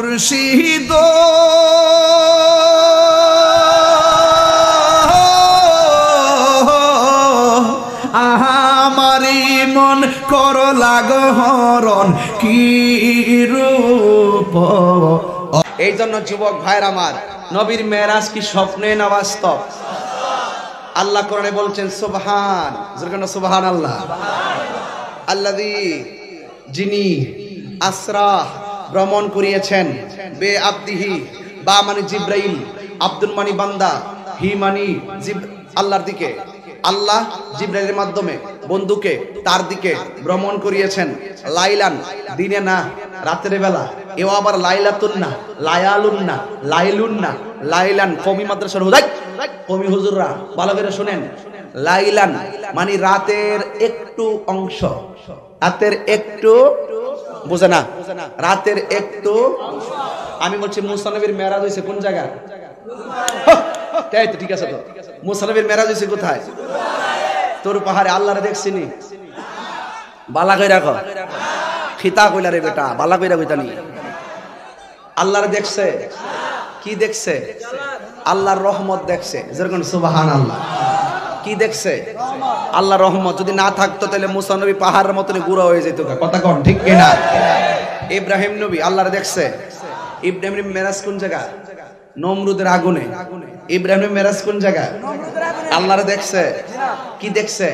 মুর্শিদ আমারি মন কর লাগহরণ কি রূপ। এই জন্য যুবক ভাইরা আমার, নবীর মেরাজ কি স্বপ্নে না বাস্তব? আল্লাহ কোরআনে বলছেন সুবহান, সুবহান আল্লাহ, আল্লাযী যিনি আসরা ভ্রমণ করিয়েছেন, বে আব্দিহি, বা মানে জিব্রাইল, আব্দুল মানি বান্দা, হি মানি আল্লাহর দিকে, আল্লাহ জিব্রাইলের মাধ্যমে বন্ধুকে তার দিকে ভ্রমণ করিয়েছেন, লাইলান দিনে না রাতের বেলা, এও আবার লাইলাতুন না লায়ালুন না লাইলুন না, লাইলান কওমি মাদ্রাসার হুদাই কওমি হুজুররা ভালো করে শুনেন, লাইলান মানে রাতের একটু অংশ, রাতের একটু, বুঝে না, রাতের একটু। আমি বলছি মুসা নবীর মেরাজ হয়েছে কোন জায়গায়? তাই তো, ঠিক আছে তো, মুসা নবীর মেরাজ হয়েছে কোথায়? তোর পাহাড়ে। আল্লাহরে দেখছিনি? বালা কইরা কর, খিতা কইলা রে বেটা, বালা কইরা কইতা নি। আল্লাহরে দেখছে, কি দেখছে? আল্লাহর রহমত দেখছে, যেরকম সুবহানাল্লাহ। কি দেখছে? আল্লাহর রহমত। যদি না থাকতো তাহলে মুসা নবী পাহাড়ের মতনই গুঁড়া হয়ে যেত। কথা কন ঠিক কিনা? ইব্রাহিম নবী আল্লাহরে দেখছে। ইব্রাহিম মেরাজ কোন জায়গা? নমরুদের আগুনে। ইব্রাহিম মেরাজ কোন জায়গা? আল্লাহরে দেখছে। কি দেখছে?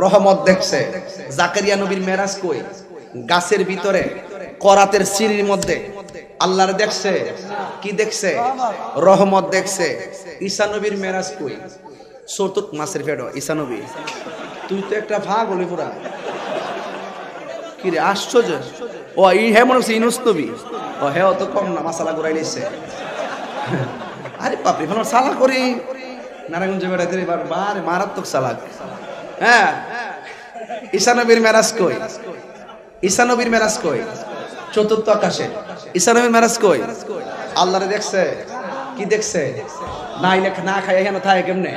রহমত দেখছে। জাকারিয়া নবীর মেরাজ কই? গাছের ভিতরে করাতের সিঁড়ির মধ্যে আল্লাহরে দেখছে। কি দেখছে? রহমত দেখছে। ঈসা নবীর মেরাজ কই? চতুর্থ মাসের ফেডো। ঈসা নবী, তুই তো একটা ভাগ হলি পুরা। কি রে আশ্চর্য! ও ই হে মনে হচ্ছে ইনুস নবী। ও হে অত কম না, মাসালা ঘুরাই নিচ্ছে। আরে বাপরে, ভালো সালা করি নারায়ণগঞ্জ বেড়াতে এবার বারে মারাত্মক সালাক। হ্যাঁ, ঈসা নবীর মেরাজ কই? ঈসা নবীর মেরাজ কই? চতুর্থ আকাশে। ঈসা নবীর মেরাজ কই? আল্লাহরে দেখছে। কি দেখছে? নাইলে না খাই এখানে থাকে কেমনে?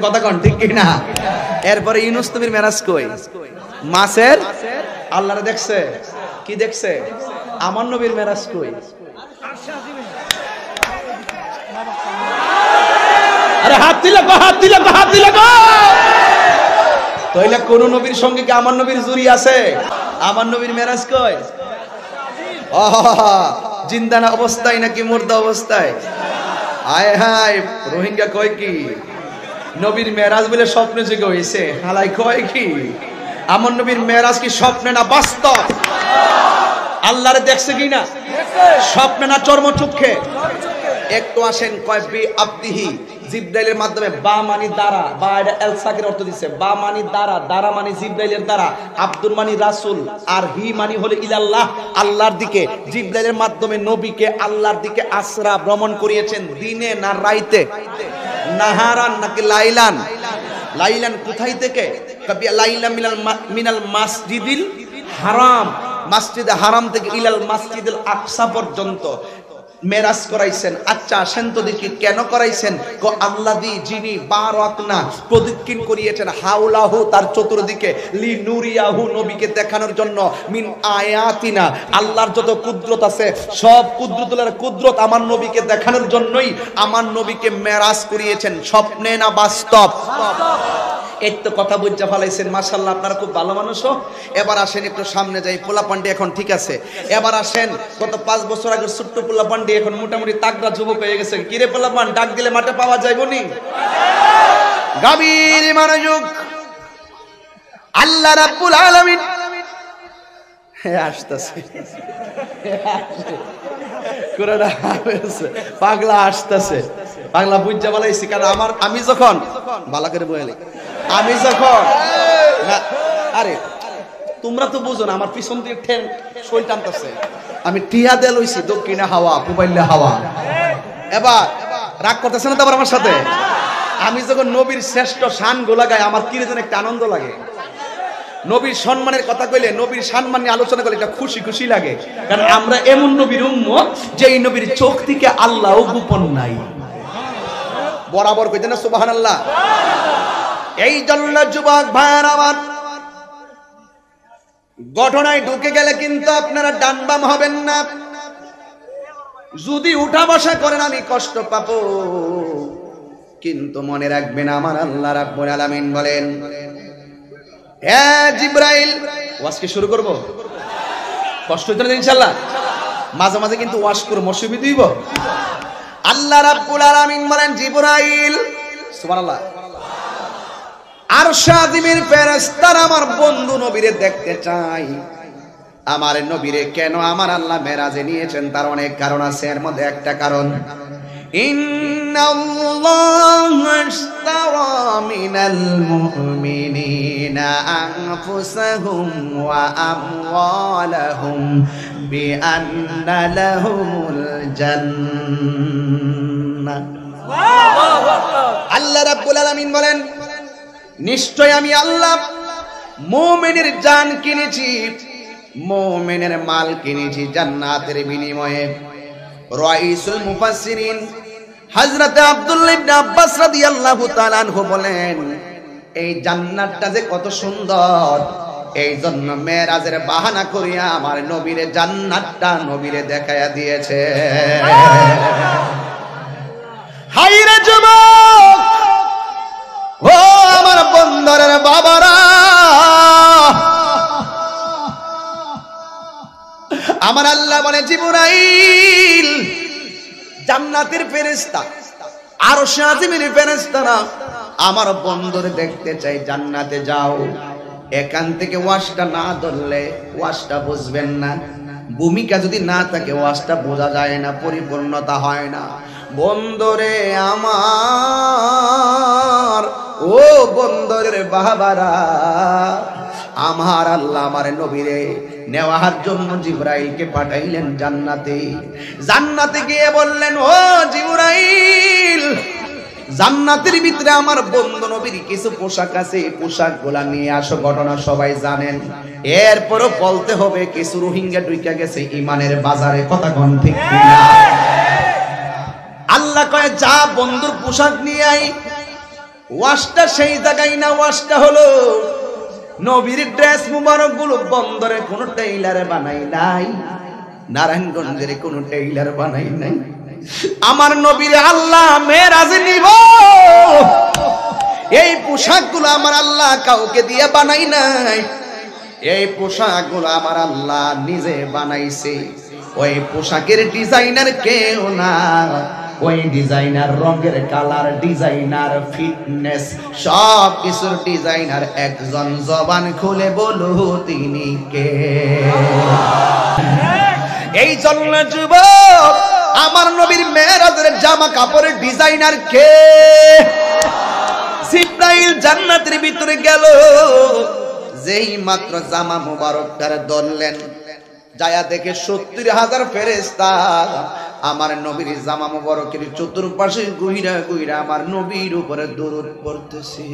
কথা কন ঠিক কি না? এরপরে ইউনুস নবীর মেরাজ কই? মাছের। আল্লাহরে দেখছে। কি দেখছে? আমার নবীর মেরাজ কই? আরে হাত দিলে গো, হাত দিলে গো, হাত দিলে গো। তাইলে কোন নবীর সঙ্গে কি আমার নবীর জুরি আছে? আমার নবীর মেরাজ কই? জিন্দানা অবস্থায় নাকি মুর্দা অবস্থায়? আয় হায়, রোহিঙ্গা কয় কি নবীর মেরাজ বলে স্বপ্নে জেগে হয়েছে? হালাই কয় কি আমার নবীর মেরাজ কি স্বপ্নে না বাস্তব? আল্লাহরে দেখছে কি না? স্বপ্নে না চর্মচক্ষে? একটু আসেন, কয় বি আব্দিহি, জিব্রাইলের মাধ্যমে, বা মানি দ্বারা, বা এটা এল সাকির অর্থ দিছে, বা মানি দ্বারা, দ্বারা মানি জিব্রাইলের দ্বারা, আব্দুল মানি রাসূল, আর হি মানি হলো ইলাল্লাহ, আল্লাহর দিকে। জিব্রাইলের মাধ্যমে নবীকে আল্লাহর দিকে আসরা ভ্রমণ করিয়েছেন। দিনে না রাইতে? নাহারান নাকি লাইলান? লাইলান কোথায় থেকে? কবি লাইলান মিনাল মাসজিদিল হারাম, মসজিদে হারাম থেকে ইলাল মাসজিদুল আকসা পর্যন্ত মেরাজ করাইছেন। আচ্ছা আসেন তো দেখি কেন করাইছেন? গো আল্লাযী, যিনি বারাকনা প্রদক্ষিণ করিয়েছেন, হাওলাহু তার চতুর্দিকে, লি নুরিয়াহু নবীকে দেখানোর জন্য, মিন আয়াতিনা আল্লাহর যত কুদরত আছে সব কুদরতুলের কুদরত আমার নবীকে দেখানোর জন্যই আমার নবীকে মেরাজ করিয়েছেন। স্বপ্নে না বাস্তব? এই তো কথা বুঝা ফেলাইছেন, মাশাআল্লাহ, আপনারা খুব ভালো মানুষ। এবার আসেন একটু সামনে যাই। পোলা পান্ডি এখন ঠিক আছে। এবার আসেন, গত 5 বছর আগে ছোট্ট পোলা পান্ডি এখন মোটামুটি তাগড়া যুবক হয়ে গেছে। কিরে পোলা পান, ডাক দিলে মাঠে পাওয়া যাইবনি? গাভীর মনোযোগ। আল্লাহ রাব্বুল আলামিন আসতেছে, পাগলা আসতেছে। পাগলা বুঝা বলাইছি, কারণ আমি যখন ভালো করে বলে, আমি যখন আরে তোমরা তো বুঝো না, আমার পিছন দিয়ে ঠেন শৈল টানতেছে। আমি টিয়া দেল হইছি, দক্ষিণে হাওয়া পুবাইলে হাওয়া। এবার রাগ করতেছে না তো আবার আমার সাথে? আমি যখন নবীর শ্রেষ্ঠ শান গোলা গাই, আমার কি যেন একটা আনন্দ লাগে। নবীর সম্মানের কথা কইলে, নবীর সম্মান নিয়ে আলোচনা করলে একটা খুশি খুশি লাগে। কারণ আমরা এমন নবীর উম্মত যে এই নবীর চোখ থেকে আল্লাহ গোপন নাই। বরাবর কইতে না সুবহানাল্লাহ। এই জন্য যুবক ভাইয়ের আমার, ঘটনায় ঢুকে গেলে কিন্তু আপনারা ডান বাম হবেন না। যদি উঠা বসা করেন আমি কষ্ট পাবো, কিন্তু মনে রাখবেন আমার আল্লাহ রাব্বুল আলামিন বলেন, হে জিবরাইল, ওয়াজকে শুরু করব, কষ্ট হইতো না ইনশাআল্লাহ, মাঝে মাঝে কিন্তু ওয়াজ করে মসজিদে দিব। আল্লাহ রাব্বুল আলামিন বলেন, জিবরাইল, সুবহানাল্লাহ, আরশ আযীমের ফেরেশতারা আমার বন্ধু নবীরে দেখতে চাই। আমার নবীরে কেন আমার আল্লাহ মেরাজে নিয়েছেন তার অনেক কারণ আছে, এর মধ্যে একটা কারণ, ইন্নাল্লাহা আশতারা মিনাল মুমিনিনা আনফুসাহুম ওয়া আমওয়ালাহুম বিআন্না লাহুমুল জান্নাহ। আল্লাহ রাব্বুল আলামিন বলেন, নিশ্চয় আমি আল্লাহ মুমিনের জান কিনেছি, মুমিনের মাল কিনেছি জান্নাতের বিনিময়ে। রাইসুল মুফাসসিরিন হযরত আব্দুল্লাহ ইবনে আব্বাস রাদিয়াল্লাহু তাআলা আনহু বলেন, এই জান্নাতটা যে কত সুন্দর, এই জন্য মেরাজের বাহানা করিয়া আমার নবীরে জান্নাতটা নবীরে দেখায়া দিয়েছে। হায়রে যুবক, ও আমার বন্দরের বাবারা, আমার আল্লাহ বলে, জিবরাইল, জান্নাতের ফেরেশতা, আরশ আযীমের ফেরেশতারা আমার বন্দরে দেখতে চাই, জান্নাতে যাও। এখান থেকে ওয়াজটা না ধরলে ওয়াজটা বুঝবেন না, ভূমিকা যদি না থাকে ওয়াজটা বোঝা যায় না, পরিপূর্ণতা হয় না। বন্দরে আমার, ও বন্দরের বাবারা, আমার আল্লাহ আমার নবীরে নেওয়ার জন্য জিবরাইলকে পাঠাইলেন জান্নাতে। জান্নাতে গিয়ে বললেন, ও জিবরাইল, জান্নাতের ভিতরে আমার বন্ধু নবীর কিছু পোশাক আছে, পোশাকগুলা নিয়ে আসো। ঘটনা সবাই জানেন, এরপরও বলতে হবে কিছু রোহিঙ্গা ঢুইকা গেছে ইমানের বাজারে, কথা কোন ঠিক কিনা? আল্লাহ কয়, যা বন্ধুর পোশাক নিয়ে আই। ওয়াজটা সেই জায়গায় না, ওয়াজটা হলো নবীর ড্রেস মুবারক গুলো বন্দরে কোন টেইলারে বানাই নাই, নারায়ণগঞ্জের কোন টেইলার বানাই নাই। আমার নবীর আল্লাহ মেরাজে নিব, এই পোশাকগুলো আমার আল্লাহ কাউকে দিয়ে বানাই নাই, এই পোশাকগুলো আমার আল্লাহ নিজে বানাইছে। ওই পোশাকের ডিজাইনার কেউ না, ওই ডিজাইনার রঙের কালার, ডিজাইনার ফিটনেস, সব কিছুর ডিজাইনার একজন। জবান খুলে বলো তিনি কে? এই জন্য যুবক, আমার নবীর মেরাজের জামা কাপড়ের ডিজাইনার কে? জিবরাইল জান্নাতের ভিতরে গেল, যেই মাত্র জামা মুবারকটার ধরলেন, যায়া দেখে 70,000 ফেরেশতা আমার নবীর জামা মুবারকের চতুর্পাশে গুইরা গুইরা আমার নবীর উপরে দরুদ পড়তেছে।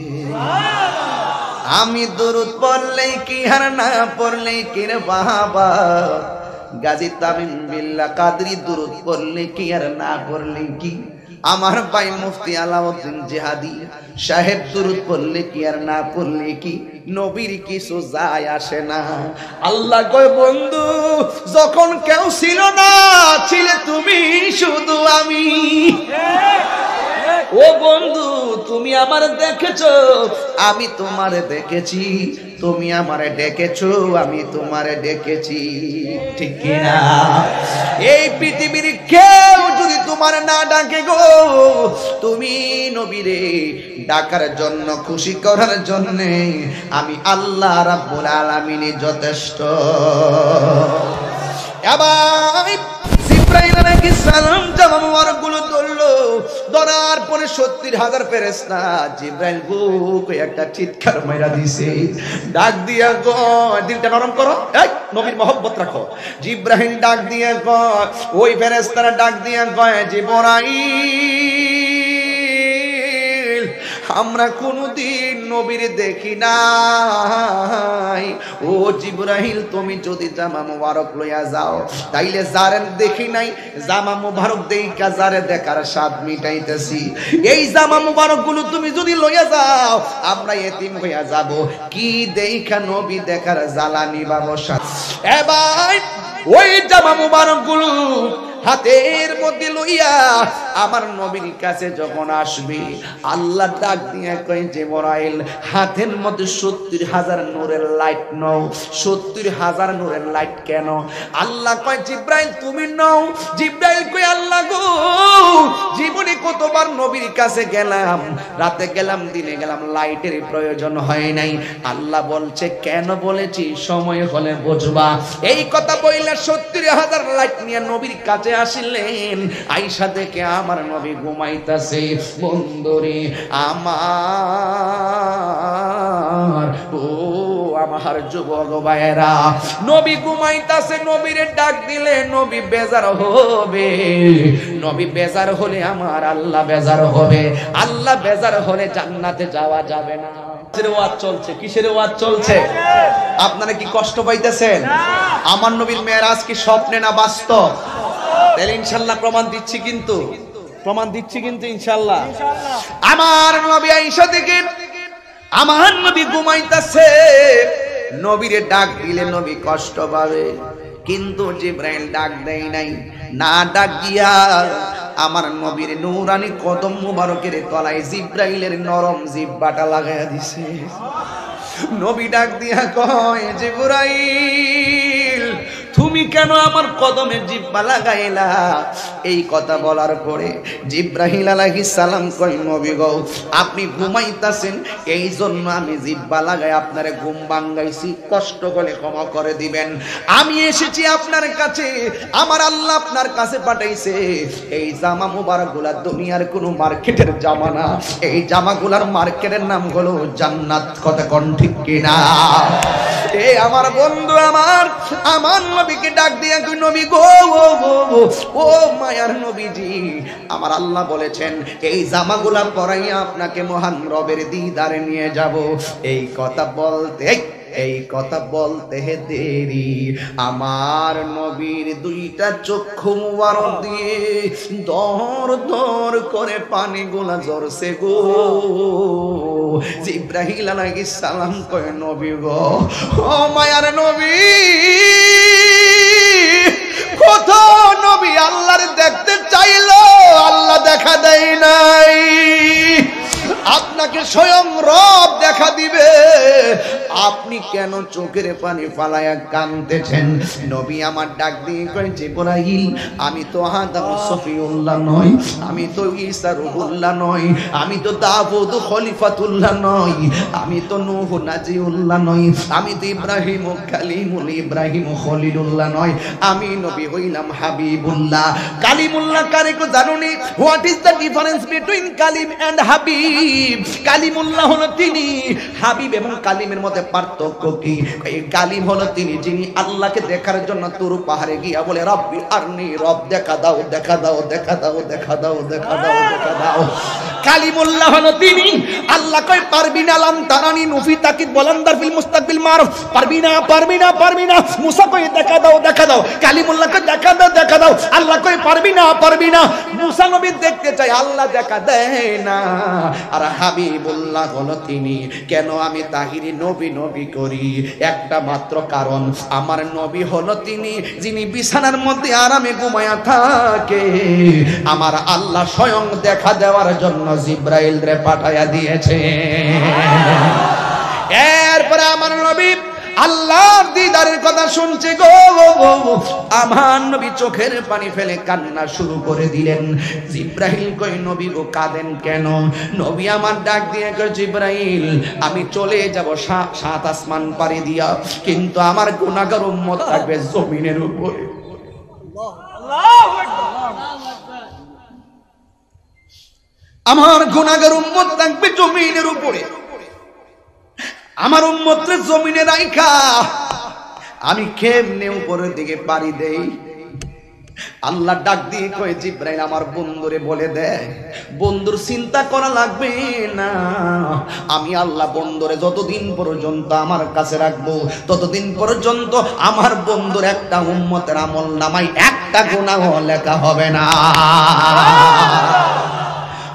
আমি দরুদ পড়লেই কি আর না পড়লেই কি রে বাবা? গাজী তামিম বিল্লাহ কাদরি দরুদ পড়লে কি আর না পড়লে কি? আমার ভাই মুফতি আলাউদ্দিন জিহাদি সাহেব দরুদ পড়লে কি আর না পড়লে কি? নবীর কিছু যায় আসে না। আল্লাহ কয়, বন্ধু, যখন কেউ ছিল না, ছিলে তুমি, শুধু আমি। ও বন্ধু, তুমি আমার দেখেছো, আমি তোমারে দেখেছি, তুমি আমারে ডেকেছো, আমি তোমারে ডেকেছি, ঠিক কিনা? এই পৃথিবীর কেউ যদি তোমার না ডাকে গো, তুমি নবীরে ডাকার জন্য, খুশি করার জন্য আমি আল্লাহ রাব্বুল আলামিন যথেষ্ট। এবার জিবরাইল আলাইহিস সালাম জামা মুবারকগুলো ধরলো, ধরার পরে 70,000 ফেরেশতা জিবরাইল বুকে একটা চিৎকার মাইরা দিছে, ডাক দিয়া কয়, দিলটা নরম করো, এই নবীর মহব্বত রাখো। জিবরাইল ডাক দিয়া কয়, ওই ফেরেশতারা ডাক দিয়া কয়, জিবরাইল, আমরা কোনদিন নবীর দেখি নাই। ও জিবরাইল, তুমি যদি জামা মুবারক লইয়া যাও, তাইলে যারে দেখি নাই জামা মুবারক দেইকা যারে দেখার স্বাদ মিটাইতেছি। এই জামা মুবারক গুলো তুমি যদি লইয়া যাও, আমরা এতিম হইয়া যাব, কি দেইখা নবী দেখার জ্বালানি বাবসা। এবার ওই জামা মুবারক গুলো হাতের মধ্যে লইয়া আমার নবীর কাছে যখন আসবে, আল্লাহ ডাক দিয়ে কয় জিবরাইল হাতের মধ্যে 70,000 নূরের লাইট নাও। 70,000 নূরের লাইট কেন? আল্লাহ কয় জিবরাইল তুমি নাও। জিবরাইল কয় আল্লাহ গো, জীবনে কতবার নবীর কাছে গেলাম, রাতে গেলাম, দিনে গেলাম, লাইটের প্রয়োজন হয় নাই। আল্লাহ বলছে কেন বলেছি, সময় হলে বুঝবা। এই কথা বইলা 70,000 লাইট নিয়ে নবীর কাছে আসলেন। আয়েশা দেখে আমার নবী ঘুমাইতেছে। বন্ধুরে আমার, ও আমার যুবক ভাইয়েরা, নবী ঘুমাইতেছে, নবীরে ডাক দিলে নবী বেজার হবে। নবী বেজার হলে আমার আল্লাহ বেজার হবে। আল্লাহ বেজার হলে জান্নাতে যাওয়া যাবে না। ওয়াজ চলছে, কিসের ওয়াজ চলছে? আপনারা কি কষ্ট পাইতেছেন? আমার নবীর মেরাজ কি স্বপ্নে না বাস্তব? তাহলে ইনশাআল্লাহ প্রমাণ দিচ্ছি, কিন্তু প্রমাণ দিচ্ছি কিন্তু ইনশাআল্লাহ। আমার নবী আয়েশা থেকে আমার নবী ঘুমাইতেছে, নবীরে ডাক দিলে নবী কষ্ট পাবে, কিন্তু জিবরাইল ডাক দেয় নাই। না ডাক দিয়া আমার নবীর নূরানি কদম মুবারকের তলায় জিবরাইলের নরম জিহ্বাটা লাগাইয়া দিছে। নবী ডাক দিয়া কয় জিবরাইল তুমি কেন আমার কদমে জিহ্বা লাগাইলা? এই কথা বলার পরে জিবরাইল আলাইহিস সালাম কয় নবী গো, আপনি ঘুমাইতাছেন, এই জন্য আমি জিহ্বা লাগাই আপনারে ঘুম ভাঙাইছি, কষ্ট করে ক্ষমা করে দিবেন। আমি এসেছি আপনার কাছে, আমার আল্লাহ আপনার কাছে পাঠাইছে। এই জামা মুবারকগুলা দুনিয়ার কোনো মার্কেটের জামা না, এই জামাগুলার মার্কেটের নাম হলো জান্নাত। কথা কোন ঠিক কিনা? এই আমার বন্ধু, আমার নবীকে ডাক দিয়া কই নবী গো, ও মায়ার নবীজি, আমার আল্লাহ বলেছেন এই জামাগুলা পরাইয়া আপনাকে মহান রবের দিদারে নিয়ে যাব। এই কথা বলতে দেরি আমার নবীর দুইটা চক্ষু মুবারক দিয়ে দর দর করে পানি গোলা ঝরছে গো। জিবরাইল আলাইহিস সালাম কয় নবী গো, ও মায়ার নবী, কত নবী আল্লাহর দেখতে চাইলো, আল্লাহ দেখা দেয় নাই। আপনাকে স্বয়ং রব দেখা দিবে, আপনি কেন চোখের পানি ফালায়া কাঁদতেছেন? নবী আমার ডাক দিয়ে কয় জিবরাইল, আমি তো আদম সফিউল্লাহ নই, আমি তো ঈসা রূহুল্লাহ নই, আমি তো দাউদ খলিফাতুল্লাহ নই, আমি তো নূহ নাজিউল্লাহ নই, আমি তো ইব্রাহিম ইব্রাহিম খলিলুল্লাহ নই, আমি নবী হইলাম হাবিবুল্লাহ। কালিমুল্লাহ কারে কো জানুনি? What is the difference between Kalim and Habib? Kalimullah হলো তিনি, হাবিব এবং কালিমের মধ্যে পার্থক্য কি? এই কালিম হলো তিনি যিনি আল্লাহকে দেখার জন্য তুর পাহাড়ে গিয়া বলে রব্বি আরনি, রব দেখা দাও, দেখা দাও, দেখা দাও, দেখা দাও, দেখা দাও, দেখা দাও। কালিমুল্লাহ হলো তিনি, আল্লাহ কয় পারবিনা লাম তারানি নুফি তাকিদ বলান্দার ফিল মুস্তাকবিল মারুফ, পারবিনা পারবিনা পারবিনা। মুসা কয় দেখা দাও, দেখা দাও, কালিমুল্লাহ কয় দেখা দাও, দেখা দাও। আল্লাহ কয় পারবিনা পারবিনা। মুসা নবী দেখতে চায়, আল্লাহ দেখা দেয় না। আর হাবিবুল্লাহ হলো তিনি। কেন আমি তাহিরি নবী নবী করি? একটা মাত্র কারণ, আমার নবী হলো তিনি যিনি বিছানার মধ্যে আরামে ঘুমায়া থাকে। আমার আল্লাহ স্বয়ং দেখা দেওয়ার জন্য জিবরাইল রে পাঠায়া দিয়েছে। এরপরে আমার নবী আল্লাহর দিদারের কথা শুনছে গো, আমার নবী চোখের পানি ফেলে কান্না শুরু করে দিলেন। জিবরাইল কই নবী গো কাঁদেন কেন? নবী আমার ডাক দিয়ে কই জিবরাইল, আমি চলে যাব 7 আসমান পাড়ি দিয়া, কিন্তু আমার গুনাহগার উম্মত থাকবে জমিনের উপরে। আল্লাহু আকবার। আমার গুনাহগার উম্মত থাকবে জমিনের উপরে। আমার উম্মতরে জমিনে রাইখা আমি কেমনে উপরের দিকে পাড়ি দেই? আল্লাহ ডাক দিয়ে কয় জিবরাইল আমার বন্ধুরে বলে দে, বন্ধুর চিন্তা করা লাগবে না। আমি আল্লাহ বন্ধুরে যতদিন পর্যন্ত আমার কাছে রাখবো, ততদিন পর্যন্ত আমার বন্ধুর একটা উম্মতের আমল নামায় একটা গুনাহ লেখা হবে না।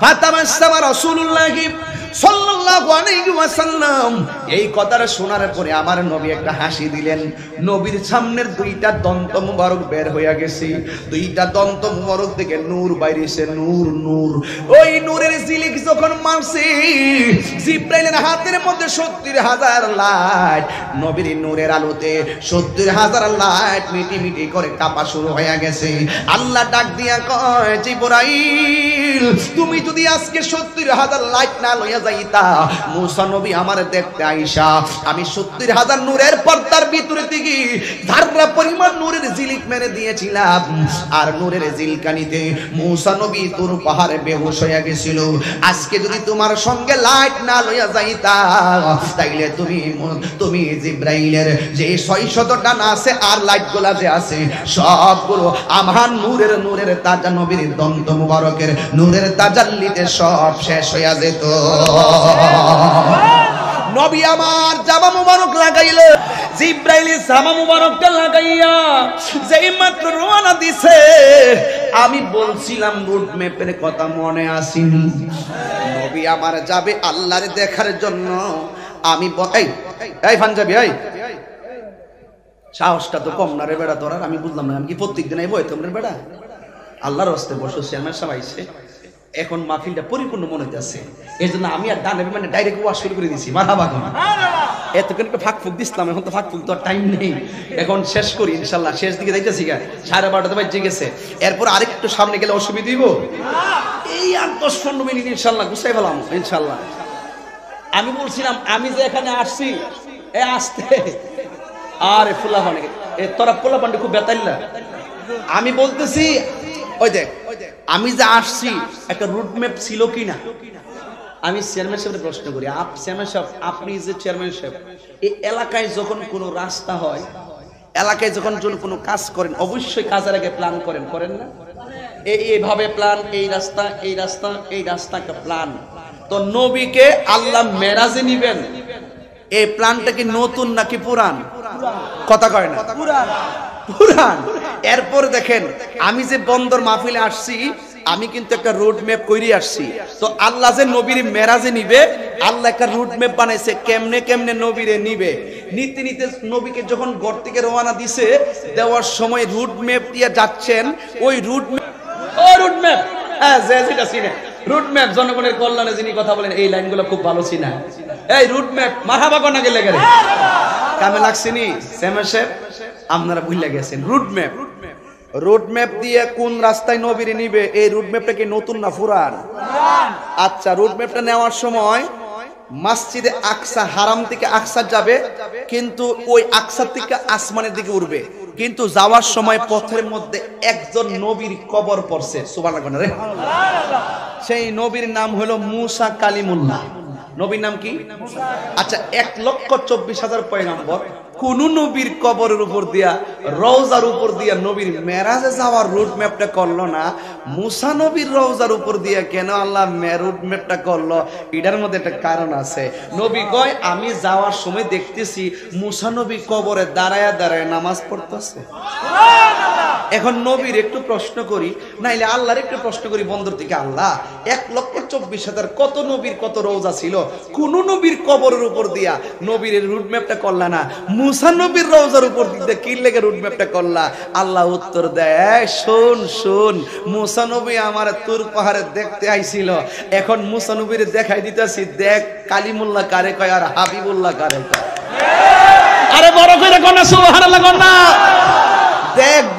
ফাতামাসসামা রাসূলুল্লাহ সাল্লাল্লাহু সাল্লাল্লাহু আলাইহি ওয়াসাল্লাম এই কথাটা শোনার পরে আমার নবী একটা হাসি দিলেন। নবীর সামনের দুইটা দন্ত মুবারক বের হইয়া গেছে, দুইটা দন্ত মুবারক থেকে নূর বাইরেছে, নূর নূর। ওই নূরের ঝিলিক যখন মারছে, জিবরাইলের হাতের মধ্যে ৭০,০০০ লাইট, নবীর নূরের আলোতে ৭০,০০০ লাইট মিটি মিটি করে কাঁপা শুরু হয়ে গেছে। আল্লাহ ডাক দিয়া কয়, জিবরাইল তুমি যদি আজকে ৭০,০০০ লাইট না লইয়া যাইতা, মুসা নবী আমার দেখতে আইসা আমি ৭০,০০০ নূরের পর্দার ভিতরে থেকে ধাররা পরিমাণ নূরের ঝিলিক মেরে দিয়েছিলাম। আর নূরের ঝিলকানিতে মুসা নবী তোর পাহাড়ে বেহুশ হয়ে গেছিল। আজকে যদি তোমার সঙ্গে লাইট না লইয়া যাইতা, তাইলে তুমি জিবরাইলের যে ৬০০ ডানা আছে আর লাইটগুলা যে আছে সবগুলো আমার নূরের তাজা নবীর দন্ত মুবারকের নূরের তাজাল্লিতে সব শেষ হইয়া যেত। নবী আমার জামা মুবারক লাগাইল, জিবরাইল জামা মুবারকটা লাগাইয়া যেই মাত্র রওনা দিছে, আমি বলছিলাম রুট ম্যাপের কথা মনে আসেনি। নবী আমার যাবে আল্লাহর দেখার জন্য। আমি এই পাঞ্জাবি, এই সাহসটা তো কম না রে বেড়া তোর। আমি বুঝলাম না, আমি কি প্রত্যেকদিন আইবো তোমরা বেড়া? আল্লাহর রাস্তায় বসো, চেয়ারম্যান সাহেব আইছে, এখন মাহফিলটা পরিপূর্ণ মনে হইতেছে। এই জন্য আমি আর ডানে মানে ডাইরেক্ট ওয়াশ শুরু করে দিছি। মারহাবা কোন এতক্ষণ একটু ফাঁক ফুক দিছিলাম, এখন তো ফাঁক ফুক তো টাইম নেই, এখন শেষ করি ইনশাল্লাহ। শেষ দিকে যাইতেছি গা, 12:30 বাজে গেছে। এরপর আরেকটু সামনে গেলে অসুবিধা হইব। এই 8-10-15 মিনিট ইনশাল্লাহ গুছাই ফেলাম ইনশাল্লাহ। আমি বলছিলাম আমি যে এখানে আসছি এ আসতে আরে ফুলা মানে তোরা পোলা পান্ডে খুব বেতাইল্লা। আমি বলতেছি ওই দেখ আমি যে আসছি একটা রুট ম্যাপ ছিল কিনা। আমি চেয়ারম্যান সাহেবের প্রশ্ন করি, চেয়ারম্যান সাহেব আপনি যে চেয়ারম্যান সাহেব, এই এলাকায় যখন কোনো রাস্তা হয়, এলাকায় যখন কোনো কাজ করেন, অবশ্যই কাজের আগে প্ল্যান করেন না? এইভাবে প্ল্যান, এই রাস্তা এই রাস্তা এই রাস্তা একটা প্ল্যান। তো নবীকে আল্লাহ মেরাজে নিবেন, এই প্ল্যানটা কি নতুন নাকি পুরান? কথা কয় না, পুরান। এরপর দেখেন আমি যে বন্দর মাহফিলে আসছি, আমি কিন্তু একটা রোড ম্যাপ কইরি আসছি। তো আল্লাহ যে নবীর মেরাজে নিবে, আল্লাহ একটা রুট ম্যাপ বানাইছে কেমনে কেমনে নবীরে নিবে। নিতে নিতে নবীকে যখন ঘর থেকে রওনা দিছে, দেওয়ার সময় রুট ম্যাপ দিয়ে যাচ্ছেন। ওই রুট ম্যাপ, ও রুট ম্যাপ, হ্যাঁ যেটা চিনে রুট ম্যাপ, জনগণের কল্যাণে যিনি কথা বলেন, এই লাইনগুলো খুব ভালো চিনা। এই রুট ম্যাপ মারহাবা কোন গেলে গেলে কামে লাগছেনি সেমেশের, আপনারা ভুলে গেছেন। রুট ম্যাপ দিয়ে কোন রাস্তায় নবীরে নিবে, এই রুট ম্যাপটা কি নতুন না পুরান? আচ্ছা, রুট ম্যাপটা নেওয়ার সময় মসজিদে আকসা, হারাম থেকে আকসা যাবে, কিন্তু ওই আকসা থেকে আসমানের দিকে উঠবে। কিন্তু যাওয়ার সময় পথের মধ্যে একজন নবীর কবর পড়ছে, সুবহানাল্লাহ রে। সেই নবীর নাম হলো মুসা কালিমুল্লাহ। নবীর নাম কি? আচ্ছা, 1,24,000 পয়গম্বর কোন নবীর কবরের উপর দিয়া, রওজার উপর দিয়া নবীর মেরাজে যাওয়ার রুট ম্যাপটা করলো না, মুসা নবীর রওজার উপর দিয়া কেন আল্লাহ রুট ম্যাপটা করলো? এটার মধ্যে একটা কারণ আছে। নবী কয় আমি যাওয়ার সময় দেখতেছি মুসা নবী কবরে দাঁড়ায় দাঁড়ায় নামাজ পড়তেছে। এখন নবীর একটু প্রশ্ন করি, নাইলে আল্লাহর একটু প্রশ্ন করি বন্দর থেকে, আল্লাহ 1,24,000 কত নবীর কত রওজা ছিল, কোন নবীর কবরের উপর দিয়া নবীর রুট ম্যাপটা করলা না, মুসা নবীর রওজার উপর দিয়ে কি লেগে রুট ম্যাপটা করলা? আল্লাহ উত্তর দেয়, শোন মুসা নবী আমার তুর পাহাড়ে দেখতে আইছিল, এখন মুসা নবীর দেখাই দিতেছি, দেখ কালিমুল্লাহ কারে কয় আর হাবিবুল্লাহ কারে কয়। আরে বড় করে কোন সুবহানাল্লাহ কোন না,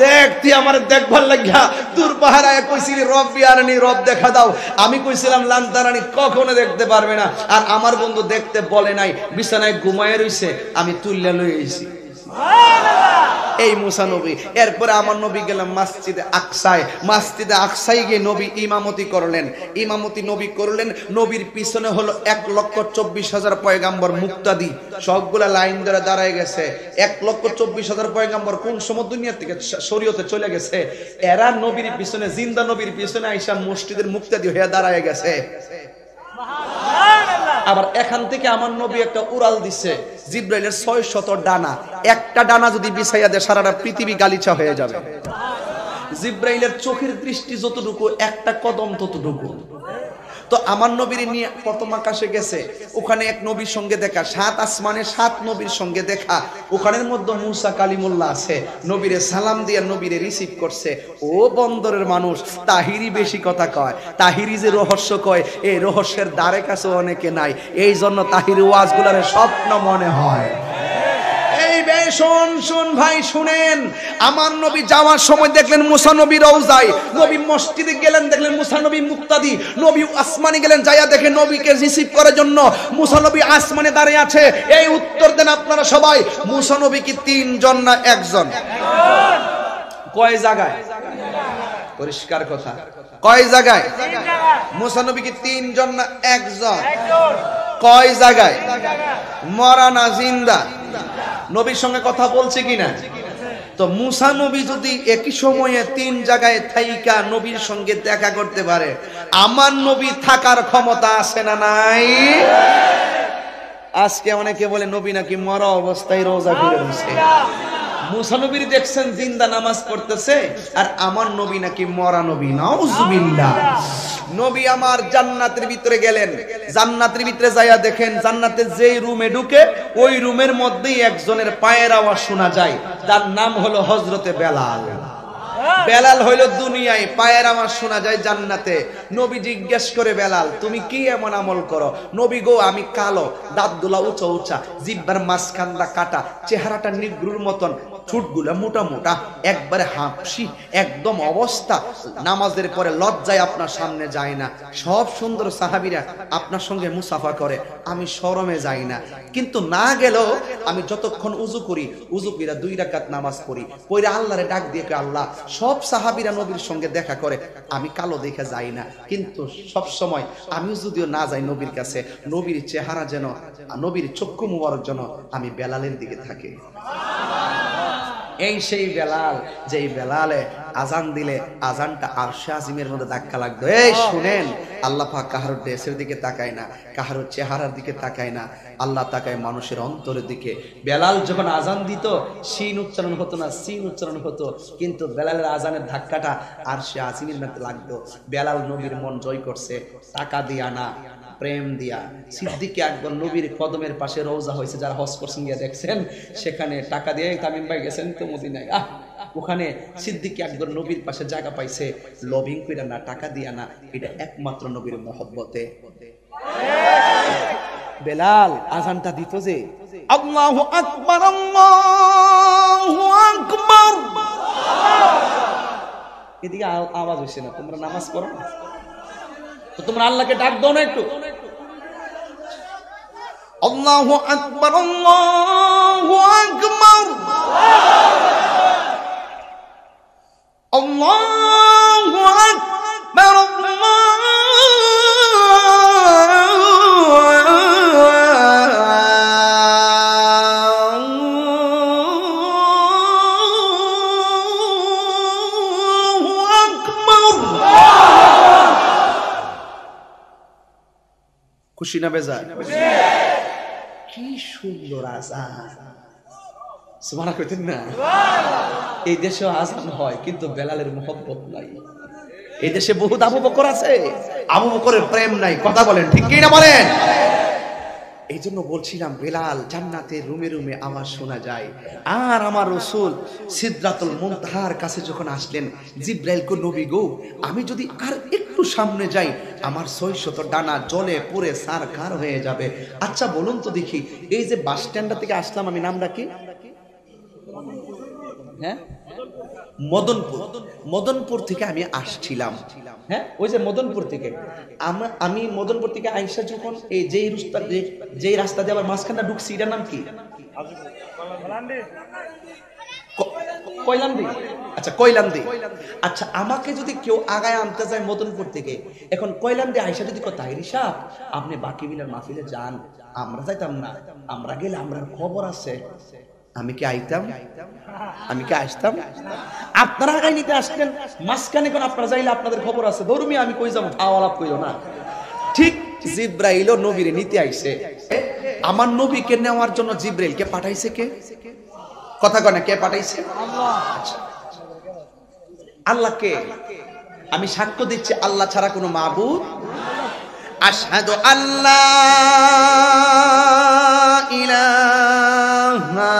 দেখ তুই আমার দেখবার লাগিয়া তোর পাহারায় কইছিলি রব বিয়ারানি, রব দেখা দাও। আমি কইছিলাম লান্তারানি কখনো দেখতে পারবে না, আর আমার বন্ধু দেখতে বলে নাই, বিছানায় ঘুমায় রইছে, আমি তুললে লই আইছি। এই মুসা নবী। এরপরে আমার নবী গেলাম মসজিদে আকসায় গিয়ে নবী ইমামতি করলেন। নবীর পিছনে হলো 1,24,000 পয়গাম্বর মুক্তাদি, সবগুলা লাইন ধরে দাঁড়ায় গেছে। 1,24,000 পয়গাম্বর কোন সময় দুনিয়া থেকে শরীয়তে চলে গেছে, এরা নবীর পিছনে, জিন্দা নবীর পিছনে আইসা মসজিদের মুক্তাদি হয়ে দাঁড়ায় গেছে। আবার এখান থেকে আমার নবী একটা উড়াল দিছে, জিব্রাইলের 600 ডানা, একটা ডানা যদি বিছাইয়া দেয় সারাটা পৃথিবী গালিচা হয়ে যাবে। জিব্রাইলের চোখের দৃষ্টি যতটুকু, একটা কদম ততটুকু। তো আমার নবীর নিয়ে প্রথম আকাশে গেছে, ওখানে এক নবীর সঙ্গে দেখা, 7 আসমানে 7 নবীর সঙ্গে দেখা, ওখানের মধ্যে মুসা কালিমুল্লাহ আছে, নবীরে সালাম দিয়ে নবীরে রিসিভ করছে। ও বন্দরের মানুষ, তাহিরি বেশি কথা কয়, তাহিরি যে রহস্য কয়, এই রহস্যের দ্বারে কাছে অনেকে নাই, এই জন্য তাহিরি ওয়াজগুলারে স্বপ্ন মনে হয়। শোন ভাই শুনেন, আমার নবী যাওয়ার সময় দেখলেন মুসা নবী রওজায়, নবী মসজিদে গেলেন দেখলেন মুসা নবী মুক্তাদি, নবী আসমানে গেলেন, যাইয়া দেখে নবীকে রিসিভ করার জন্য মুসা নবী আসমানে দাঁড়িয়ে আছে। এই উত্তর দেন আপনারা সবাই, মুসা নবী কি 3 জন না 1 জন? কয় জায়গায়? পরিষ্কার কথা, কয় জায়গায়? মুসা নবী কি 3 জন না 1 জন? কয় জায়গায়? মরা না জিন্দা? নবীর সঙ্গে কথা বলছে কিনা? তো মুসা নবী যদি একই সময়ে 3 জায়গায় থাইকা নবীর সঙ্গে দেখা করতে পারে, আমার নবী থাকার ক্ষমতা আছে না নাই? আজকে অনেকে বলে নবী নাকি মরা অবস্থায় রোজা ফিরে রয়েছে। মুসা নবীর দেখছেন জিন্দা নামাজ পড়তেছে, আর আমার নবী নাকি মরা নবী। নাউজুবিল্লাহ। নবী আমার জান্নাতের ভিতরে গেলেন, জান্নাতের ভিতরে যাইয়া দেখেন জান্নাতের যেই রুমে ঢুকে ওই রুমের মধ্যেই একজনের পায়ের আওয়াজ শোনা যায়, তার নাম হলো হযরতে বেলাল। বেলাল হইল দুনিয়ায়, পায়ের আওয়াজ শোনা যায় জান্নাতে। নবী জিজ্ঞেস করে, বেলাল তুমি কি এমন আমল করো? নবী গো, আমি কালো, দাঁতগুলা উঁচা উঁচা, জিহ্বার মাঝখানটা কাটা, চেহারাটা নিগ্রুর মতন, ঠোঁটগুলা মোটা মোটা, একবারে হাঁপসি একদম অবস্থা, নামাজের পরে লজ্জায় আপনার সামনে যায় না। সব সুন্দর সাহাবীরা আপনার সঙ্গে মুসাফা করে, আমি শরমে যাই না। কিন্তু না গেলেও আমি যতক্ষণ উযু করি, উযু কইরা 2 রাকাত নামাজ পড়ি, পড়ে আল্লাহরে ডাক দিয়ে কই, আল্লাহ সব সাহাবীরা নবীর সঙ্গে দেখা করে, আমি কালো দেখে যাই না, কিন্তু সব সময় আমি যদিও না যাই নবীর কাছে, নবীর চেহারা যেন, নবীর চক্ষু মুবারক যেন আমি বেলালের দিকে থাকি। এই সেই বেলাল, যেই বেলালে আজান দিলে আজানটা আরশে আজিমের মধ্যে ধাক্কা লাগতো। এই শুনেন, আল্লাহ পাক কাহারোর ড্রেসের দিকে তাকায় না, কাহারোর চেহারার দিকে তাকায় না, আল্লাহ তাকায় মানুষের অন্তরের দিকে। বেলাল যখন আজান দিত, শিন উচ্চারণ হতো না, সিন উচ্চারণ হতো, কিন্তু বেলালের আজানের ধাক্কাটা আরশে আজিমের মধ্যে লাগতো। বেলাল নবীর মন জয় করছে, টাকা দিয়া না, প্রেম দিয়া। সিদ্দিক আকবর নবীর কদমের পাশে রওজা হয়েছে, যারা হজ করছেন গিয়ে দেখছেন, সেখানে টাকা দিয়ে, তামিম ভাই গেছেন তো মদিনায়, ওখানে সিদ্দিক আকবর নবীর পাশে জায়গা পাইছে, লবিং কইরা না, টাকা দিয়া না, এটা একমাত্র নবীর মহব্বতে। বেলাল আজানটা দিত যে, আল্লাহু আকবার, আল্লাহু আকবার, এদিকে আওয়াজ হইছে না, তোমরা নামাজ পড়ো না তো তোমরা আল্লাহকে ডাক দাও না একটু। আল্লাহু আকবার, আল্লাহু আকবার, আল্লাহু আকবার, খুশি না বেজার? কি সুন্দর আজান, সুবহানাল্লাহ কইতেন না? এই দেশে আজান হয়, কিন্তু বেলালের মহব্বত নাই। এই দেশে বহুত আবু বকর আছে, আবু বকরের প্রেম নাই। কথা বলেন ঠিক কি না বলেন? এই জন্য বলছিলাম, বেলাল জান্নাতের রুমে রুমে আওয়াজ শোনা যায়। আর আমার রাসূল সিদরাতুল মুনতাহার কাছে যখন আসলেন, জিব্রাইল কো, নবী গো, আমি যদি আর একটু সামনে যাই, আমার 600 ডানা জলে পুড়ে সারখার হয়ে যাবে। আচ্ছা বলুন তো দেখি, এই যে বাস স্ট্যান্ডটা থেকে আসলাম, আমি নামটা কি? হ্যাঁ, মদনপুর। মদনপুর থেকে আমি আসছিলাম, হ্যাঁ, ওই যে মদনপুর থেকে আমি মদনপুর থেকে আইসা যখন এই যেই রাস্তা দিয়ে আবার মাঝখানটা ঢুকছি, এটার নাম কি? কয়লান্দি। আচ্ছা, কয়লান্দি। আচ্ছা, আমাকে যদি কেউ আগায় আনতে যায় মদনপুর থেকে, এখন কয়লান্দি আইসা যদি তাহিরি সাহেব আপনি বাকি মিলার মাহফিলে যান, আমরা যাইতাম না, আমরা গেলে আমরা খবর আছে, আমি কি আইতাম? আমি কি আসতাম? আপনারা আগায় নিতে আসতেন, মাঝখানে কোন আপনারা যাইলে আপনাদের খবর আছে, ধর্মী আমি কই যাবো, আওয়ালাপ কইল না। ঠিক জিব্রাইল নবীরে নিতে আইছে। আমার নবীকে নেওয়ার জন্য জিব্রাইলকে পাঠাইছে কে? কথা কয় না, কে পাঠাইছে? আল্লাহ। আল্লাহকে আমি সাক্ষ্য দিচ্ছি, আল্লাহ ছাড়া কোনো মাবুদ। আশহাদু আল্লা ইলাহা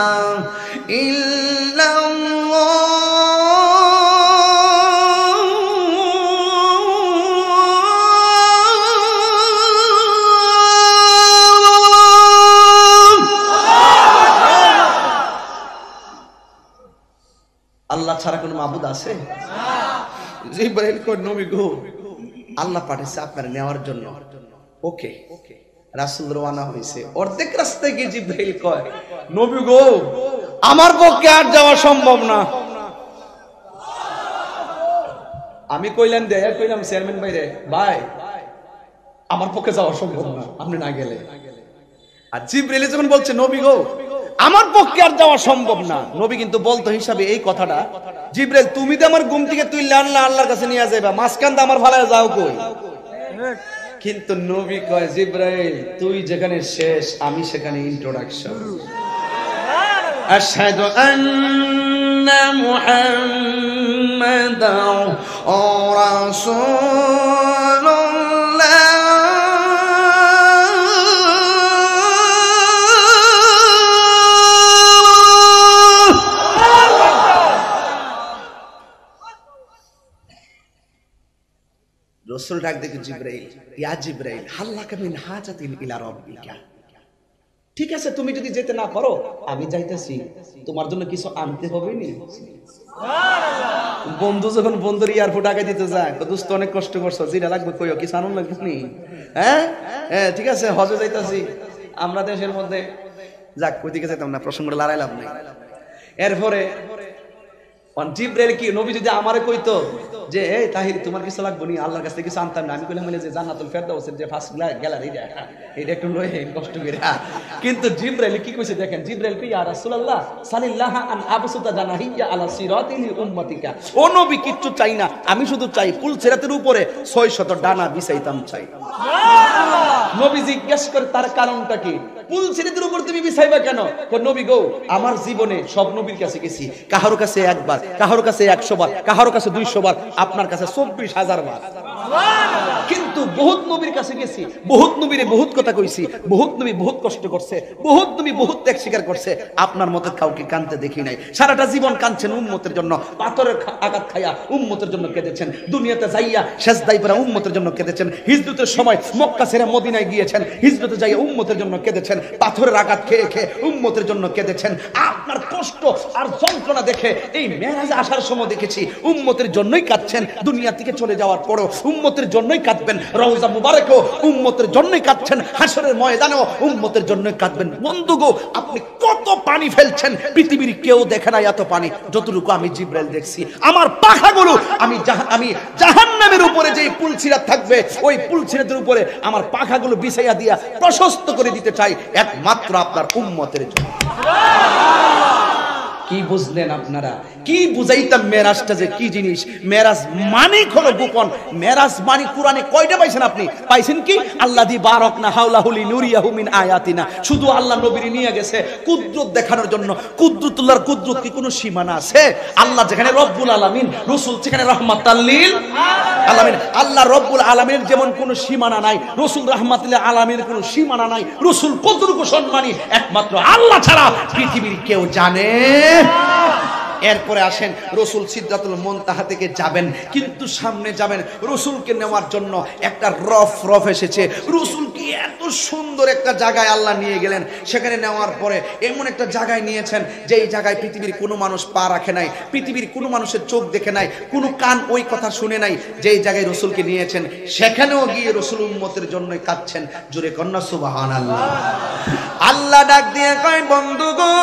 ইল্লাল্লাহ আল্লাহ ছাড়া কোনো মাবুদ আছে? জিবরাইল কই নবী গো আল্লাহ পাঠিয়েছে আপনার নেওয়ার জন্য। ওকে রাসূল রওনা হইছে। অর্ধেক রাস্তায় গিয়ে জিবরাইল কয় নবী গো আমার পক্ষে আর যাওয়া সম্ভব না। আমি কইলাম চেয়ারম্যান ভাই রে ভাই আমার পক্ষে যাওয়া সম্ভব না, আপনি না গেলে। আর জিবরাইল যখন বলছে নবী গো আমার পক্ষে আর যাওয়া সম্ভব না, নবী কিন্তু বলতো হিসাবে এই কথাটা, জিবরাইল তুমি তো আমার ঘুম থেকে তুইলে আনলা আল্লাহর কাছে নিয়ে যাইবা, মাঝখান দিয়ে আমার ভালায় যাও কই? কিন্তু নবী কয় জিবরাইল তুই যেখানে শেষ আমি সেখানে ইন্ট্রোডাকশন। আশহাদু আন্না মুহাম্মাদান রাসূলুল্লাহ। রাসূল ডাক দেখে জিবরাইল, ইয়া জিবরাইল হাল্লাকা মিন হাজাতিন ইলা রাব্বিকা। ঠিক আছে তুমি যদি যেতে না পারো আমি যাইতেছি, তোমার জন্য কিছু আনতে হবে নি? বন্ধু যখন বন্ধুর এয়ারপোর্ট আগে দিতে যায় দোস্ত অনেক কষ্ট করছো, যেটা লাগবে কইও, কিছু আনন্দ লাগবে নি? হ্যাঁ হ্যাঁ ঠিক আছে হজে যাইতাছি আমরা দেশের মধ্যে, যাক কই দিকে যাইতাম না, প্রসঙ্গটা লড়াই লাভ নাই। এরপরে জিবরাইল কি নবী যদি আমারে কইতো যে এই তাহির তোমার কিছু লাগবে নি, আল্লাহর কাছ থেকে কিছু আনতাম না, আমি কইলাম যে জান্নাতুল ফেরদাউসের যে ফার্স্ট গ্যালারি এটা একটু লয়ে কষ্ট করে। কিন্তু জিবরাইল কি কইছে দেখেন, জিবরাইল কি ইয়া রাসূলুল্লাহ সাল্লাল্লাহু আন আবসুতা জানাহিয়া আলা সিরাতিল উম্মতিকা, ও নবী কিচ্ছু চাই না, আমি শুধু চাই ফুল সিরাতের উপরে 600 ডানা বিছাইতাম চাই। নবী জিজ্ঞেস করে তার কারণটা কি, ফুল সিরাতের উপর তুমি বিছাইবা কেন? কই নবী গো আমার জীবনে সব নবীর কাছে গেছি, কাহার কাছে একবার, কাহার কাছে 100 বার, কাহার কাছে 200 বার, আপনার কাছে 24,000 বার। কিন্তু বহুত নবীর কাছে গেছি, বহুত নবীরে বহুত কথা কইছি, বহুত নবী বহুত কষ্ট করছে, বহুত নবী বহুত ত্যাগ স্বীকার করছে, আপনার মতো কাউকে কাঁদতে দেখি নাই। সারাটা জীবন কাঁদছেন উম্মতের জন্য, পাথরের আঘাত খাইয়া উম্মতের জন্য কেঁদেছেন, দুনিয়াতে যাইয়া সেজদায় পড়া উম্মতের জন্য কেঁদেছেন, হিজরতের সময় মক্কা ছেড়ে মদিনায় গিয়েছেন, হিজরতে যাইয়া উম্মতের জন্য কেঁদেছেন, পাথরের আঘাত খেয়ে খেয়ে উম্মতের জন্য কেঁদেছেন। আপনার কষ্ট আর যন্ত্রণা দেখে এই মেরাজে আসার সময় দেখেছি উম্মতের জন্যই কাঁদছেন, দুনিয়া থেকে চলে যাওয়ার পরও উম্মতের জন্যই কাঁদবেন, রওজা মুবারকেও উম্মতের জন্যই কাঁদছেন, হাসরের ময়দানেও উম্মতের জন্যই কাঁদবেন। বন্ধুগো আপনি কত পানি ফেলছেন, পৃথিবীর কেউ দেখে না এত পানি যতটুকু আমি জিবরাইল দেখছি। আমার পাখাগুলো আমি জাহান্নামের উপরে যে পুল সিরাত থাকবে ওই পুল সিরাতের উপরে আমার পাখাগুলো বিছাইয়া দিয়া প্রশস্ত করে দিতে চাই একমাত্র আপনার উম্মতের জন্য। কি বুঝলেন আপনারা? কি বুঝাইতাম মেরাজটা যে কি জিনিস? মেরাজ মানে হলো গোপন। মেরাজ মানে কোরআনে কয়টা পাইছেন আপনি? পাইছেন কি? আল্লাযী বারাকনা হাওলাহু লিনুরিয়াহু মিন আয়াতিনা। শুধু আল্লাহ নবীর নিয়ে গেছে কুদরত দেখানোর জন্য। কুদরতুল্লাহর কুদরত কি কোনো সীমানা আছে? আল্লাহ যেখানে রব্বুল আলামিন, রাসূল যেখানে রাহমাতাল লিল আলামিন। আল্লাহ রব্বুল আলামিনের যেমন কোনো সীমানা নাই, রাসূল রাহমাতুল লিল আলামিনের কোনো সীমানা নাই। রাসূল কতটুকু সম্মানী একমাত্র আল্লাহ ছাড়া পৃথিবীর কেউ জানে। এরপরে আসেন রাসূল সিদরাতুল মুনতাহা থেকে যাবেন, কিন্তু সামনে যাবেন রাসূলকে নেওয়ার জন্য একটা রফ এসেছে। রাসূলকে এত সুন্দর একটা জায়গায় আল্লাহ নিয়ে গেলেন, সেখানে নেওয়ার পরে এমন একটা জায়গায় নিয়েছেন যেই জায়গায় পৃথিবীর কোনো মানুষ পা রাখে নাই, পৃথিবীর কোনো মানুষের চোখ দেখে নাই, কোনো কান ওই কথা শুনে নাই। যেই জায়গায় রাসূলকে নিয়েছেন সেখানেও গিয়ে রাসূল উম্মতের জন্যই কাঁদছেন। জোরে কন্যা সুবহানাল্লাহ। আল্লাহ ডাক দিয়ে কয় বন্ধুগো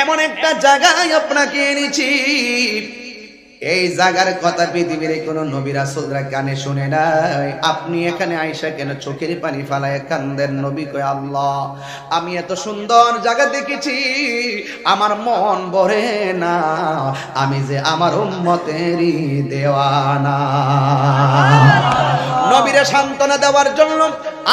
এমন একটা জায়গায় আপনাকে এনেছি, এই জায়গার কথা পৃথিবীর কোন নবী রাসূলরা কানে শুনে নাই। আপনি এখানে আয়েশা কেন চোখের পানি ফালায় কান্দেন? নবী কয় আল্লাহ আমি এত সুন্দর জায়গা দেখেছি আমার মন ভরে না, আমি যে আমার উম্মতেরই দেওয়ানা। নবীরে সান্ত্বনা দেওয়ার জন্য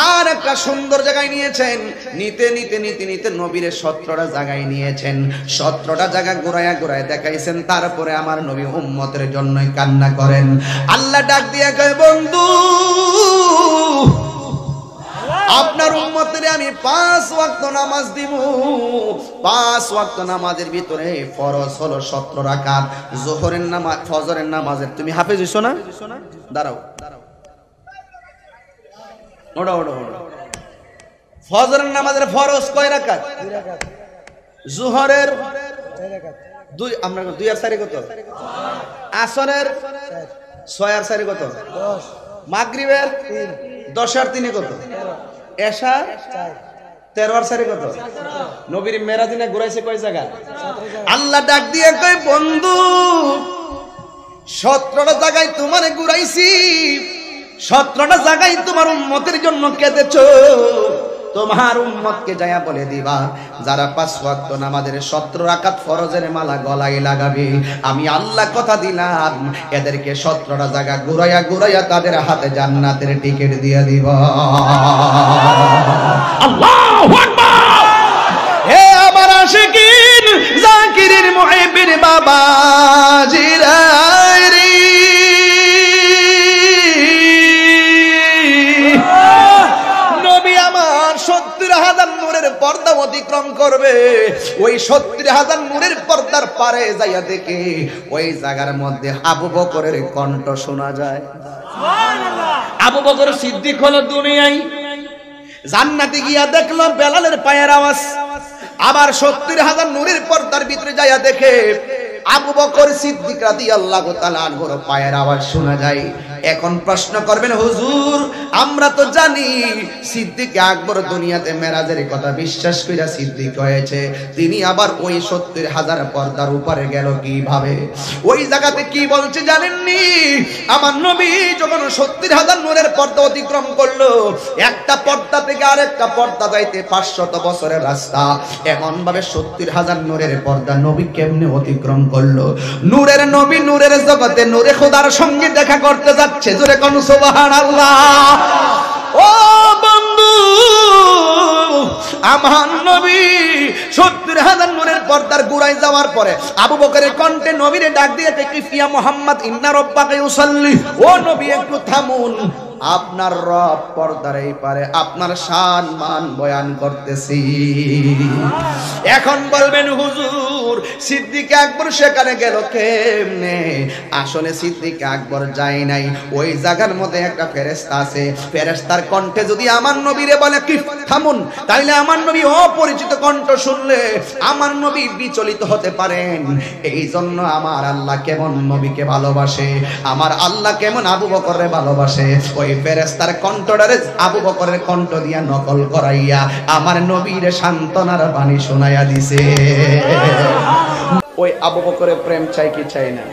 আর একটা সুন্দর জায়গায় নিয়েছেন। নিতে নিতে নিতে নিতে নবীরে 17টা জায়গায় নিয়েছেন। 17টা জায়গা ঘুরায়া ঘুরায় দেখাইছেন। তারপরে আমার নবী উম্মতের জন্যই কান্না করেন। আল্লাহ ডাক দিয়ে কয় বন্ধু আপনার উম্মতের আমি 5 ওয়াক্ত নামাজ দিব। 5 ওয়াক্ত নামাজের ভিতরে ফরজ হলো 17 রাকাত। যোহরের নামাজ ফজরের নামাজের তুমি হাফেজ হইছো না? দাঁড়াও ওড়া ওড়া ওড়া। ফজরের নামাজের ফরজ কয় রাকাত? 2 রাকাত। যোহরের 4 রাকাত। 2 আমরা 2 আর 4 কত? আসরের 6 আর 4 কত? 10। মাগরিবের 3। 10 আর 3 কত? 13। এশা 4। 13 আর 4 কত? 17। নবীর মেরাজিনে ঘুরাইছে কয় জায়গা? 17 জায়গা। আল্লাহ ডাক দিয়ে কয় বন্ধু 17টা জায়গায় তোমারে ঘুরাইছি, 17টা জায়গায় তোমার উম্মতের জন্য কেঁদেছো। তোমার উম্মতকে যায়া বলে দিবা যারা 5 ওয়াক্ত নামাজের 17 রাকাত ফরজের মালা গলায় লাগাবে, আমি আল্লাহ কথা দিলাম এদেরকে 17টা জায়গা ঘুরাইয়া ঘুরাইয়া তাদের হাতে জান্নাতের টিকিট দিয়ে দিব। আল্লাহু আকবার। হে আমার আশিকিন জাকিরিন মুহিবিন বাবা জিরাইরি, নবী আমার 70,000 নূরের পর্দা অতিক্রম করবে। ওই 70,000 নূরের পর্দার পারে যাইয়া দেখে ওই জায়গার মধ্যে আবু বকরের কণ্ঠ শোনা যায়। সুবহানাল্লাহ। আবু বকর সিদ্দিক হলো দুনিয়ায়, জান্নাতে গিয়া দেখলো বেলালের পায়ের আওয়াজ। আবার 70,000 নূরের পর্দার ভিতরে যাইয়া দেখে আবু বকর সিদ্দিক রাদিয়াল্লাহু তাআলা আনহুর পায়ের আওয়াজ শোনা যায়। এখন প্রশ্ন করবেন হুজুর আমরা তো জানি সিদ্দিক আকবর দুনিয়াতে মেরাজের কথা বিশ্বাস কইরা সিদ্দিক হয়েছে, তিনি আবার ওই 70,000 পর্দার উপরে গেল কিভাবে? ওই জায়গাতে কি বলছে জানেননি? আমার নবী যখন 70,000 নূরের পর্দা অতিক্রম করলো, একটা পর্দা থেকে আরেকটা পর্দা যাইতে 500 বছরের রাস্তা, এমন ভাবে 70,000 নূরের পর্দা নবী কেমনে অতিক্রম করলো? নূরের নবী নূরের জগতে নূরে খোদার সঙ্গে দেখা করতে যাচ্ছে। জোরে কোন সুবহানাল্লাহ। ও বন্ধু আমার নবী 70,000 নূরের পর্দার গুড়ায় যাওয়ার পরে আবু বকরের কণ্ঠে নবীরে ডাক দিয়ে কিফিয়া মুহাম্মদ ইন্না রাব্বাকা ইউসাল্লি, ও নবী একটু থামুন, আপনার রব পর্দার এই পারে আপনার শান মান বয়ান করতেছি। এখন বলবেন হুজুর সিদ্দিক আকবর সেখানে গেল কেমনে? আসলে সিদ্দিক আকবর যায় নাই, ওই জায়গার মধ্যে একটা ফেরেশতা আছে, ফেরেশতার কণ্ঠে যদি আমার নবীরে বলে কি থামুন, তাইলে আমার নবী অপরিচিত কণ্ঠ শুনলে আমার নবী বিচলিত হতে পারেন। এই জন্য আমার আল্লাহ কেমন নবীকে ভালোবাসে, আমার আল্লাহ কেমন আবু বকরকে ভালোবাসে, ওই ফেরেশতার কণ্ঠটারে আবু বকরের কণ্ঠ দিয়া নকল করাইয়া আমার নবীর সান্তনার বাণী শোনাইয়া দিছে। ওই আবু বকরের প্রেম চাই কি চাই না?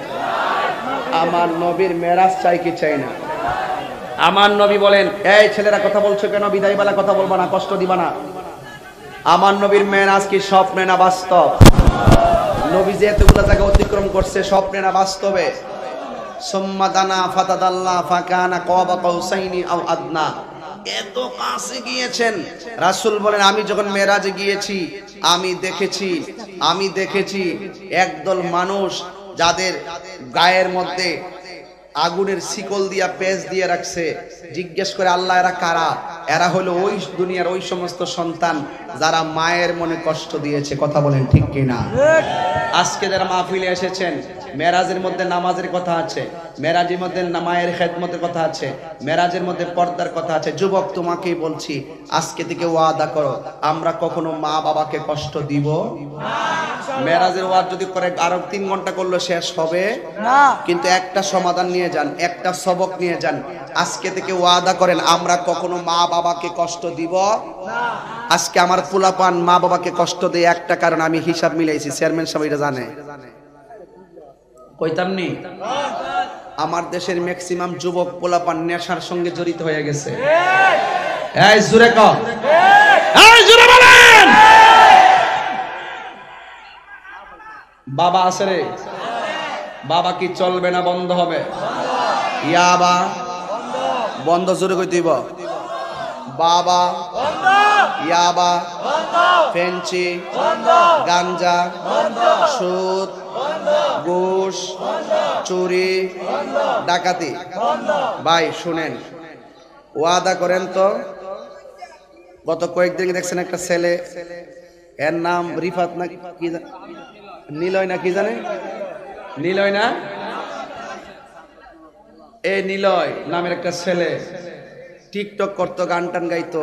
আমার নবীর মেরাজ চাই কি চাই না? আমার নবী বলেন এই ছেলেরা কথা বলছো কেন? বিদায়বেলা কথা বলবা না, কষ্ট দিবা না। আমার নবীর মেরাজ কি স্বপ্নে না বাস্তব? নবী যে এতগুলো জায়গা অতিক্রম করছে স্বপ্নে না বাস্তবে? সুম্মা দানা ফাতাদাল্লা ফাকানা কাবা কাউসাইনি আও আদনা, এত কাছে গিয়েছেন। রাসূল বলেন আমি যখন মেরাজে গিয়েছি আমি দেখেছি একদল মানুষ যাদের গায়ের মধ্যে আগুনের শিকল দিয়া পেঁচ দিয়ে রাখছে। জিজ্ঞেস করে আল্লাহ এরা কারা? এরা হলো ওই দুনিয়ার ওই সমস্ত সন্তান যারা মায়ের মনে কষ্ট দিয়েছে। কথা বলেন ঠিক কিনা? আজকে যারা মাহফিলে এসেছেন, মেরাজের মধ্যে নামাজের কথা আছে, মেরাজের মধ্যে মায়ের খেদমতের কথা আছে, মেরাজের মধ্যে পর্দার কথা আছে। যুবক তোমাকেই বলছি আজকে থেকে ওয়াদা করো আমরা কখনো মা বাবাকে কষ্ট দিব না। মেরাজের ওয়াজ যদি করে আরো 3 ঘন্টা করলো শেষ হবে না, কিন্তু একটা সমাধান নিয়ে যান, একটা সবক নিয়ে যান। আজকে থেকে ওয়াদা করেন আমরা কখনো মা বাবাকে কষ্ট দিব না। আজকে আমার পোলাপান মা বাবাকে কষ্ট দেয় একটা কারণ আমি হিসাব মিলাইছি, চেয়ারম্যান সাহেব এটা জানে, কইতাম নি? আমার দেশের ম্যাক্সিমাম যুবক পোলাপান নেশার সঙ্গে জড়িত হয়ে গেছে। এই জোরে কও, এই জোরে বলেন। বাবা আছে রে, বাবা কি চলবে না বন্ধ হবে? ইয়াবা বন্ধ, জোরে কই দিব। বাবা বন্ধ, ইয়াবা বন্ধ, ফেঞ্চি বন্ধ, গাঞ্জা বন্ধ, সুদ বন্ধ, ঘুষ, চুরি, ডাকাতি। ভাই শুনেন, ওয়াদা করেন তো। গত কয়েকদিন দেখছেন একটা ছেলে, এর নাম রিফাত না কি, নিলয় না কি জানে, নিলয় না, এই নিলয় নামের একটা ছেলে টিকটক করতো, গান টান গাইতো।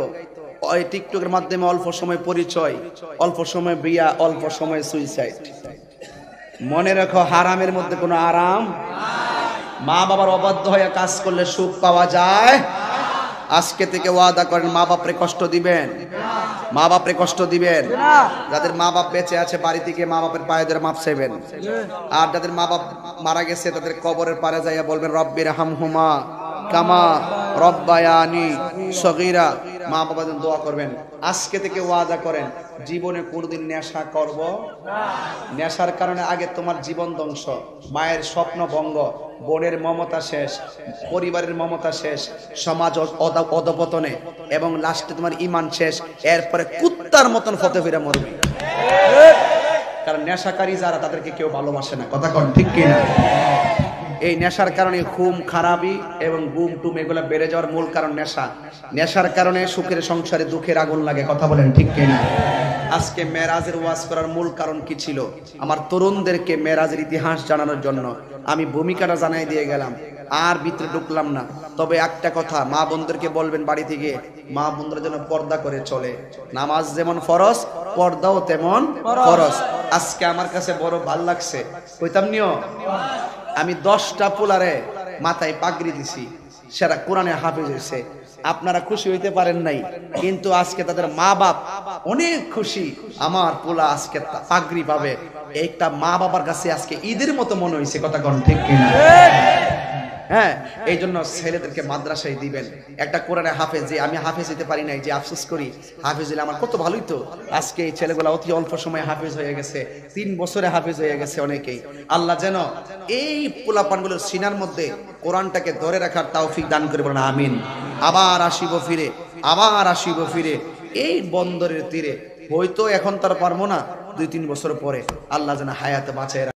ওই টিকটকের মাধ্যমে অল্প সময় পরিচয়, অল্প সময় বিয়া, অল্প সময় সুইসাইড। মনে রাখো, হারামের মধ্যে কোনো আরাম। মা বাবার অবাধ্য হয়ে কাজ করলে সুখ পাওয়া যায়। আজকে থেকে ওয়াদা করেন, মা বাপরে কষ্ট দিবেন, মা বাপরে কষ্ট দিবেন। যাদের মা বাপ বেঁচে আছে বাড়ি থেকে মা বাপের পায়ে ধরে মাপ চাইবেন। আর যাদের মা বাপ মারা গেছে তাদের কবরের পারে যাইয়া বলবেন রব্বির হামহুমা কামা রব্বায়ানি সগীরা। মা বাবা যেন দোয়া করবেন। আজকে থেকে ওয়াদা করেন, জীবনে কোনোদিন নেশা করব না। নেশার কারণে আগে তোমার জীবন ধ্বংস, মায়ের স্বপ্ন ভঙ্গ, বোনের মমতা শেষ, পরিবারের মমতা শেষ, সমাজ অধপতনে, এবং লাস্টে তোমার ঈমান শেষ। এরপরে কুত্তার মতন ফতে ফিরে মরবে। কারণ নেশাকারী যারা, তাদেরকে কেউ ভালোবাসে না। কথা কন ঠিক কিনা? এই নেশার কারণে ঘুম, খারাপি এবং গুম টুম এগুলো বেড়ে যাওয়ার মূল কারণ নেশা। নেশার কারণে সুখের সংসারে দুঃখের আগুন লাগে। কথা বলেন ঠিক কিনা? আজকে মেরাজের ওয়াজ করার মূল কারণ কি ছিল? আমার তরুণদেরকে মেরাজের ইতিহাস জানানোর জন্য আমি ভূমিকাটা জানাই দিয়ে গেলাম, আর ভিতরে ঢুকলাম না। তবে একটা কথা মা বোনদেরকে বলবেন, বাড়ি থেকে মা বোনরা যেন পর্দা করে চলে। নামাজ যেমন ফরজ, পর্দাও তেমন ফরজ। আজকে আমার কাছে বড় ভাল লাগছে, কইতাম নিও, আমি 10টা পোলারে মাথায় পাগড়ি দিছি, সেটা কোরআনে হাফেজ হয়েছে। আপনারা খুশি হইতে পারেন নাই, কিন্তু আজকে তাদের মা বাপ অনেক খুশি, আমার পোলা আজকে পাগড়ি পাবে। একটা মা বাবার কাছে আজকে ঈদের মতো মনে হয়েছে। কথা কোন ঠিক কিনা? হ্যাঁ, এই জন্য ছেলেদেরকে মাদ্রাসায় দিবেন। একটা কোরআনে হাফেজ, যে আমি হাফেজ হইতে পারি নাই, যে আফসোস করি, হাফেজ হইলে আমার কত ভালোই তো। আজকে এই ছেলেগুলা অতি অল্প সময়ে হাফেজ হয়ে গেছে, 3 বছরে হাফেজ হয়ে গেছে অনেকেই। আল্লাহ যেন এই পোলাপানগুলোর সিনার মধ্যে কোরআনটাকে ধরে রাখার তৌফিক দান করে, বলেন আমিন। আবার আসিব ফিরে, আবার আসিব ফিরে এই বন্দরের তীরে। হয়তো এখন তার পারবো না, 2-3 বছর পরে আল্লাহ যেন হায়াতে বাঁচায়।